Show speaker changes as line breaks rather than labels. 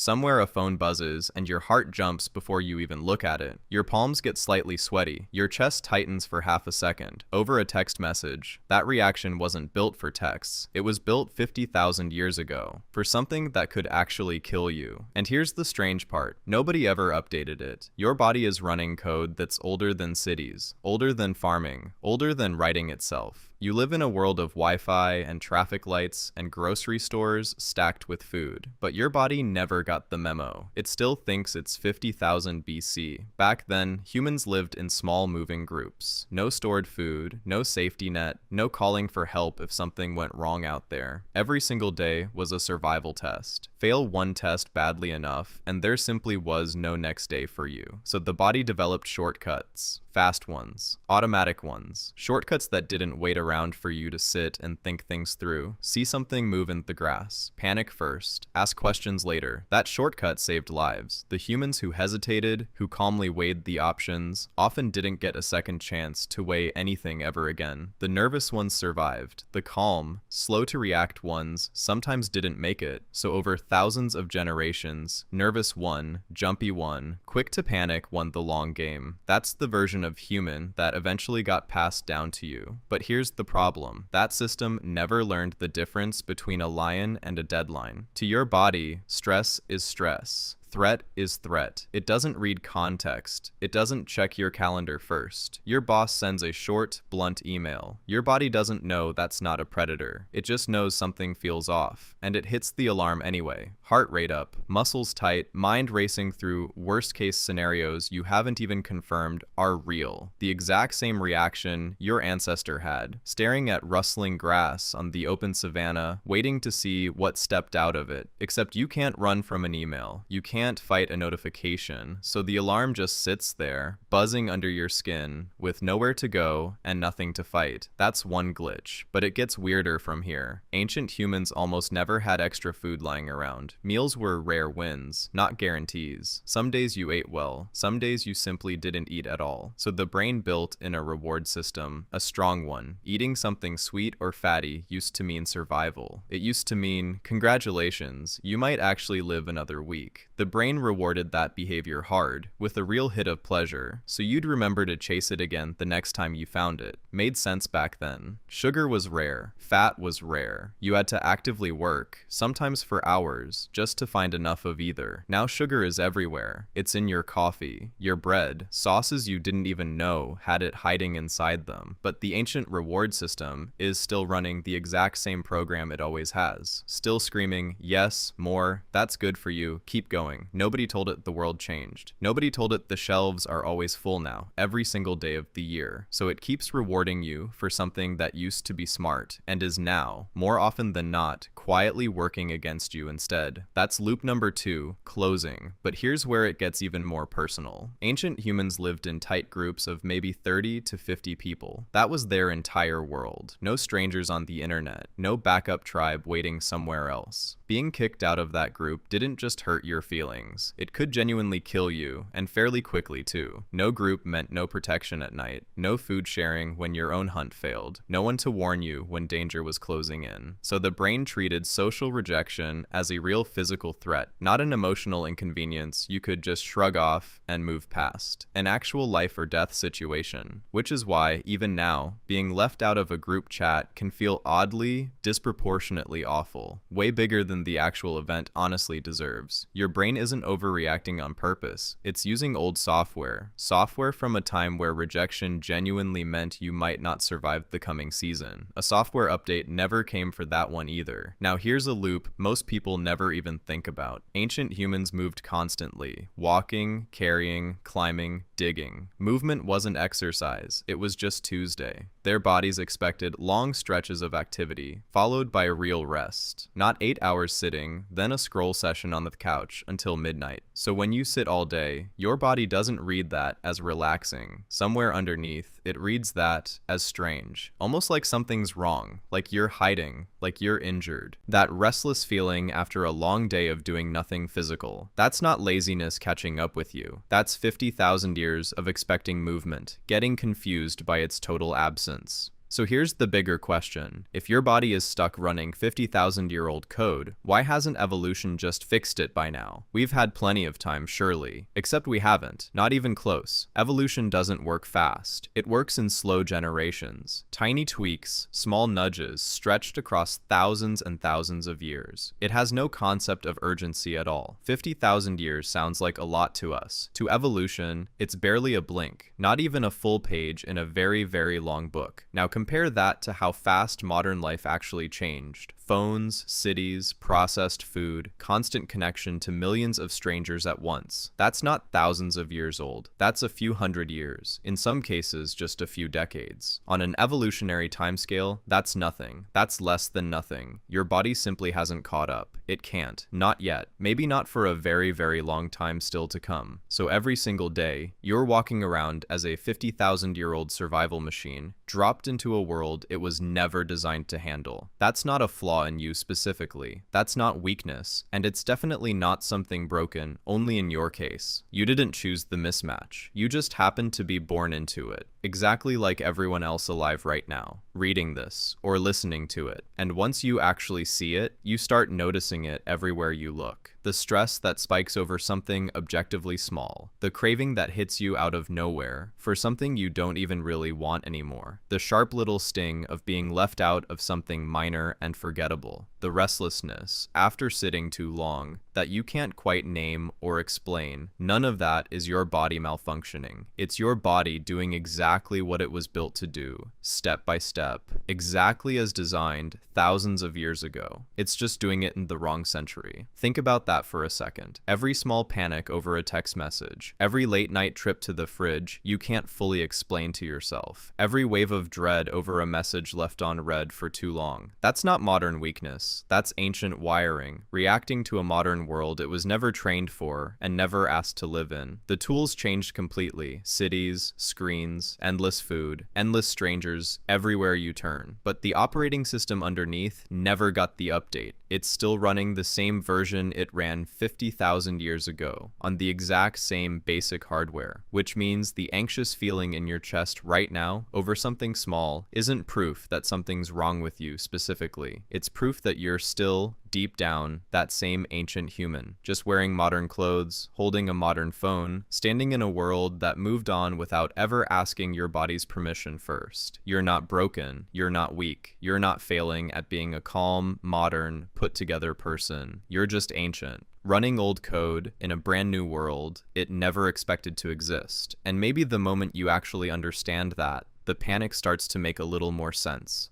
Somewhere a phone buzzes and your heart jumps before you even look at it. Your palms get slightly sweaty. Your chest tightens for half a second over a text message. That reaction wasn't built for texts. It was built 50,000 years ago for something that could actually kill you. And here's the strange part. Nobody ever updated it. Your body is running code that's older than cities, older than farming, older than writing itself. You live in a world of Wi-Fi and traffic lights and grocery stores stacked with food, but your body never got the memo. It still thinks it's 50,000 BC. Back then, humans lived in small moving groups. No stored food, no safety net, no calling for help if something went wrong out there. Every single day was a survival test. Fail one test badly enough, and there simply was no next day for you. So the body developed shortcuts. Fast ones, automatic ones, shortcuts that didn't wait around for you to sit and think things through. See something move in the grass, panic first, ask questions later. That shortcut saved lives. The humans who hesitated, who calmly weighed the options, often didn't get a second chance to weigh anything ever again. The nervous ones survived. The calm, slow to react ones sometimes didn't make it. So over thousands of generations, nervous won, jumpy won, quick to panic won the long game. That's the version of human that eventually got passed down to you. But here's the problem. That system never learned the difference between a lion and a deadline. To your body, stress is stress. Threat is threat. It doesn't read context. It doesn't check your calendar first. Your boss sends a short, blunt email. Your body doesn't know that's not a predator. It just knows something feels off, and it hits the alarm anyway. Heart rate up, muscles tight, mind racing through worst-case scenarios you haven't even confirmed are real. The exact same reaction your ancestor had, staring at rustling grass on the open savanna, waiting to see what stepped out of it. Except you can't run from an email. You can't fight a notification, so the alarm just sits there, buzzing under your skin, with nowhere to go and nothing to fight. That's one glitch, but it gets weirder from here. Ancient humans almost never had extra food lying around. Meals were rare wins, not guarantees. Some days you ate well, some days you simply didn't eat at all. So the brain built in a reward system, a strong one. Eating something sweet or fatty used to mean survival. It used to mean, congratulations, you might actually live another week. The brain rewarded that behavior hard, with a real hit of pleasure, so you'd remember to chase it again the next time you found it. Made sense back then. Sugar was rare. Fat was rare. You had to actively work, sometimes for hours, just to find enough of either. Now sugar is everywhere. It's in your coffee, your bread, sauces you didn't even know had it hiding inside them. But the ancient reward system is still running the exact same program it always has. Still screaming, yes, more, that's good for you, keep going. Nobody told it the world changed. Nobody told it the shelves are always full now, every single day of the year. So it keeps rewarding you for something that used to be smart, and is now, more often than not, quietly working against you instead. That's loop number 2, closing. But here's where it gets even more personal. Ancient humans lived in tight groups of maybe 30 to 50 people. That was their entire world. No strangers on the internet. No backup tribe waiting somewhere else. Being kicked out of that group didn't just hurt your feelings. It could genuinely kill you, and fairly quickly too. No group meant no protection at night. No food sharing when your own hunt failed. No one to warn you when danger was closing in. So the brain treated social rejection as a real physical threat, not an emotional inconvenience you could just shrug off and move past. An actual life or death situation. Which is why, even now, being left out of a group chat can feel oddly, disproportionately awful. Way bigger than the actual event honestly deserves. Your brain isn't overreacting on purpose. It's using old software. Software from a time where rejection genuinely meant you might not survive the coming season. A software update never came for that one either. Now here's a loop most people never even think about. Ancient humans moved constantly. Walking, carrying, climbing, digging. Movement wasn't exercise. It was just Tuesday. Their bodies expected long stretches of activity, followed by a real rest. Not 8 hours sitting, then a scroll session on the couch until midnight. So when you sit all day, your body doesn't read that as relaxing. Somewhere underneath, it reads that as strange. Almost like something's wrong, like you're hiding, like you're injured. That restless feeling after a long day of doing nothing physical. That's not laziness catching up with you. That's 50,000 years of expecting movement, getting confused by its total absence. So here's the bigger question. If your body is stuck running 50,000-year-old code, why hasn't evolution just fixed it by now? We've had plenty of time, surely. Except we haven't. Not even close. Evolution doesn't work fast. It works in slow generations. Tiny tweaks, small nudges, stretched across thousands and thousands of years. It has no concept of urgency at all. 50,000 years sounds like a lot to us. To evolution, it's barely a blink. Not even a full page in a very, very long book. Now compare that to how fast modern life actually changed. Phones, cities, processed food, constant connection to millions of strangers at once. That's not thousands of years old. That's a few hundred years. In some cases, just a few decades. On an evolutionary timescale, that's nothing. That's less than nothing. Your body simply hasn't caught up. It can't. Not yet. Maybe not for a very, very long time still to come. So every single day, you're walking around as a 50,000-year-old survival machine, dropped into a world it was never designed to handle. That's not a flaw in you specifically. That's not weakness, and it's definitely not something broken only in your case. You didn't choose the mismatch. You just happened to be born into it, exactly like everyone else alive right now, reading this or listening to it. And once you actually see it, you start noticing it everywhere you look. The stress that spikes over something objectively small, the craving that hits you out of nowhere for something you don't even really want anymore, the sharp little sting of being left out of something minor and forgettable, the restlessness after sitting too long that you can't quite name or explain. None of that is your body malfunctioning. It's your body doing exactly what it was built to do, step by step, exactly as designed thousands of years ago. It's just doing it in the wrong century. Think about that for a second. Every small panic over a text message, every late night trip to the fridge you can't fully explain to yourself, every wave of dread over a message left on read for too long. That's not modern weakness. That's ancient wiring, reacting to a modern world it was never trained for and never asked to live in. The tools changed completely. Cities, screens, endless food, endless strangers everywhere you turn. But the operating system underneath never got the update. It's still running the same version it ran 50,000 years ago on the exact same basic hardware, which means the anxious feeling in your chest right now over something small isn't proof that something's wrong with you specifically. It's proof that you're still, deep down, that same ancient human, just wearing modern clothes, holding a modern phone, standing in a world that moved on without ever asking your body's permission first. You're not broken, you're not weak, you're not failing at being a calm, modern, put-together person. You're just ancient, running old code in a brand new world it never expected to exist. And maybe the moment you actually understand that, the panic starts to make a little more sense.